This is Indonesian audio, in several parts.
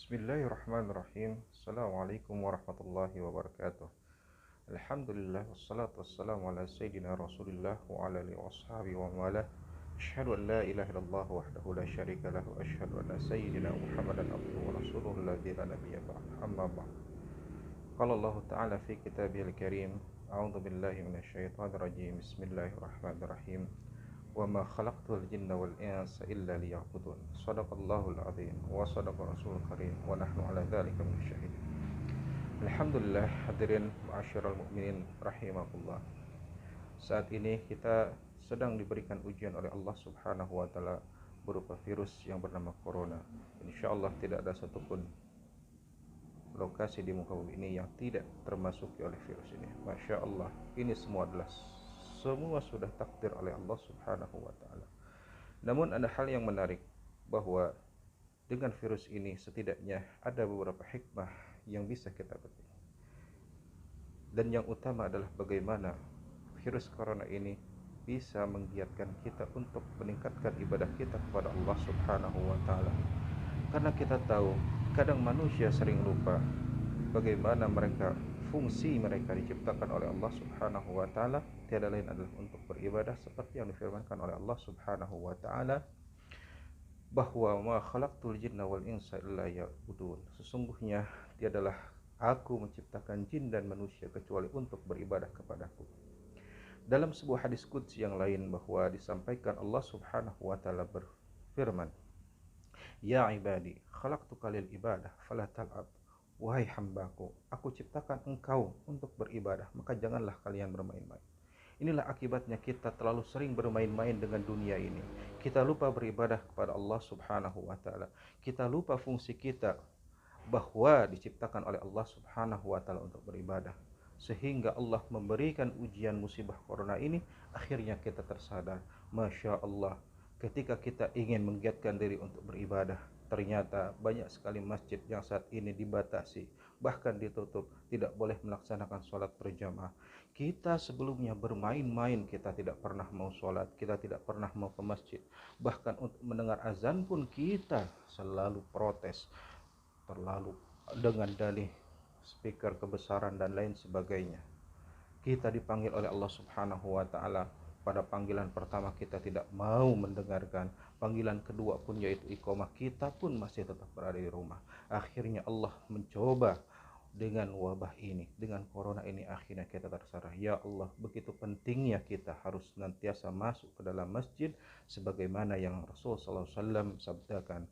Bismillahirrahmanirrahim. Assalamualaikum warahmatullahi wabarakatuh. Alhamdulillah wassalatu wassalamu ala sayyidina Rasulillah wa ala alihi washabihi wa mawalah. Asyhadu an la ilaha illallah wahdahu la syarika lahu wa asyhadu anna sayyidina Muhammadan abduhu wa rasuluhu alladzi la nabiyya ba'd. Amma ba'd. Qala Allah Ta'ala fi kitabihil karim. A'udzu billahi minasyaitonir rajim. Bismillahirrahmanirrahim. Wa ma khalaqtul jinna wal insa illa liya'budun. Shadaqallahul azim wa sadaqa rasulul karim wa nahnu ala dzalika minasyahidin. Alhamdulillah, hadirin ma'asyiral mukminin rahimakumullah. Saat ini kita sedang diberikan ujian oleh Allah Subhanahu wa taala berupa virus yang bernama corona. Insyaallah tidak ada satupun lokasi di muka bumi ini yang tidak termasuki oleh virus ini. Masya Allah, ini semua sudah takdir oleh Allah Subhanahu wa taala. Namun ada hal yang menarik, bahwa dengan virus ini setidaknya ada beberapa hikmah yang bisa kita petik. Dan yang utama adalah bagaimana virus corona ini bisa menggiatkan kita untuk meningkatkan ibadah kita kepada Allah Subhanahu wa taala. Karena kita tahu kadang manusia sering lupa bagaimana fungsi mereka diciptakan oleh Allah Subhanahu wa taala, tiada lain adalah untuk beribadah, seperti yang difirmankan oleh Allah Subhanahu wa taala bahwa ma khalaqtul jinna wal insa illa liya'budun. Sesungguhnya tiadalah aku menciptakan jin dan manusia kecuali untuk beribadah kepadaku. Dalam sebuah hadis qudsi yang lain bahwa disampaikan Allah Subhanahu wa taala berfirman, ya ibadi khalaqtuka lil ibadah fala tal'ab. Wahai hambaku, aku ciptakan engkau untuk beribadah, maka janganlah kalian bermain-main. Inilah akibatnya kita terlalu sering bermain-main dengan dunia ini. Kita lupa beribadah kepada Allah Subhanahu wa taala. Kita lupa fungsi kita bahwa diciptakan oleh Allah Subhanahu wa taala untuk beribadah. Sehingga Allah memberikan ujian musibah corona ini, akhirnya kita tersadar, Masya Allah, ketika kita ingin menggiatkan diri untuk beribadah, ternyata banyak sekali masjid yang saat ini dibatasi, bahkan ditutup, tidak boleh melaksanakan sholat berjamaah. Kita sebelumnya bermain-main, kita tidak pernah mau sholat, kita tidak pernah mau ke masjid. Bahkan untuk mendengar azan pun kita selalu protes, terlalu dengan dalih speaker kebesaran dan lain sebagainya. Kita dipanggil oleh Allah Subhanahu wa taala. Pada panggilan pertama kita tidak mau mendengarkan, panggilan kedua pun yaitu iqamah, kita pun masih tetap berada di rumah. Akhirnya Allah mencoba dengan wabah ini, dengan corona ini, akhirnya kita tersadar, ya Allah, begitu pentingnya kita harus senantiasa masuk ke dalam masjid, sebagaimana yang Rasul SAW sabdakan,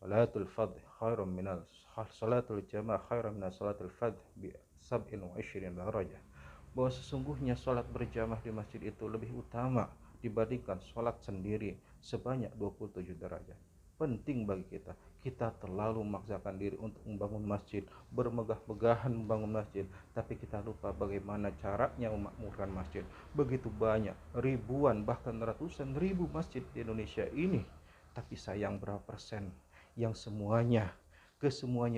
salatul fadh khairum minal salatul jamaah khairum minal salatul fadh bi 27 darajah. Bahwa sesungguhnya sholat berjamaah di masjid itu lebih utama dibandingkan sholat sendiri sebanyak 27 derajat. Penting bagi kita. Kita terlalu memaksakan diri untuk membangun masjid, bermegah-megahan membangun masjid, tapi kita lupa bagaimana caranya memakmurkan masjid. Begitu banyak, ribuan bahkan ratusan ribu masjid di Indonesia ini, tapi sayang berapa persen yang kesemuanya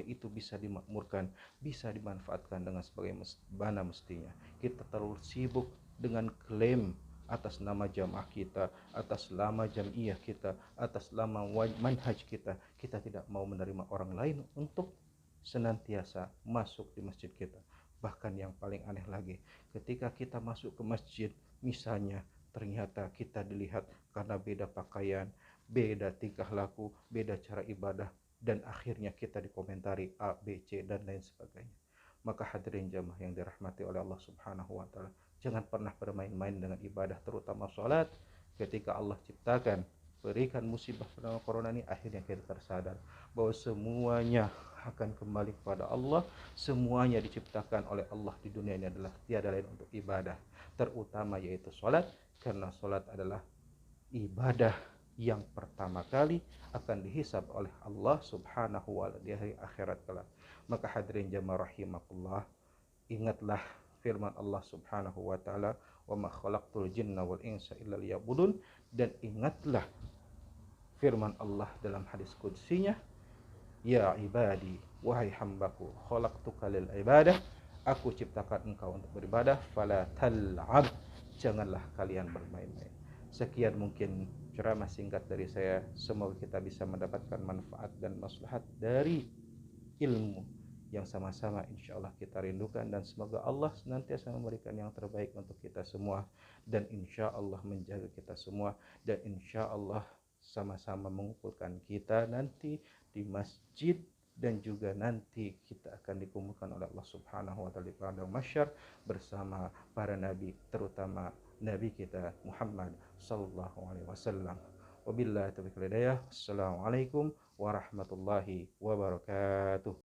itu bisa dimakmurkan, bisa dimanfaatkan dengan sebagaimana mestinya. Kita terlalu sibuk dengan klaim atas nama jamaah kita, atas nama jamiah kita, atas nama manhaj kita. Kita tidak mau menerima orang lain untuk senantiasa masuk di masjid kita. Bahkan yang paling aneh lagi, ketika kita masuk ke masjid, misalnya ternyata kita dilihat karena beda pakaian, beda tingkah laku, beda cara ibadah, dan akhirnya kita dikomentari A, B, C, dan lain sebagainya. Maka hadirin jamaah yang dirahmati oleh Allah Subhanahu wa taala, jangan pernah bermain-main dengan ibadah, terutama sholat. Ketika Allah ciptakan, berikan musibah pada corona ini, akhirnya kita tersadar bahwa semuanya akan kembali kepada Allah. Semuanya diciptakan oleh Allah di dunia ini adalah tiada lain untuk ibadah, terutama yaitu sholat, karena sholat adalah ibadah yang pertama kali akan dihisab oleh Allah Subhanahu wa taala di hari akhirat kelak. Maka hadirin jamaah rahimakumullah, ingatlah firman Allah Subhanahu wa taala, wa ma khalaqtul jinna wal insa illa liya'budun, dan ingatlah firman Allah dalam hadis qudsinya, ya ibadi, wahai hambaku, khalaqtuka lil ibadah, aku ciptakan engkau untuk beribadah, fala tal'ab, janganlah kalian bermain-main. Sekian mungkin ceramah singkat dari saya. Semoga kita bisa mendapatkan manfaat dan maslahat dari ilmu yang sama-sama insya Allah kita rindukan, dan semoga Allah senantiasa memberikan yang terbaik untuk kita semua, dan insya Allah menjaga kita semua, dan insya Allah sama-sama mengumpulkan kita nanti di masjid, dan juga nanti kita akan dikumpulkan oleh Allah Subhanahu wa taala di padang mahsyar bersama para nabi, terutama nabi kita Muhammad sallallahu alaihi wasallam. Wabillahi taufiq wal hidayah. Assalamualaikum warahmatullahi wabarakatuh.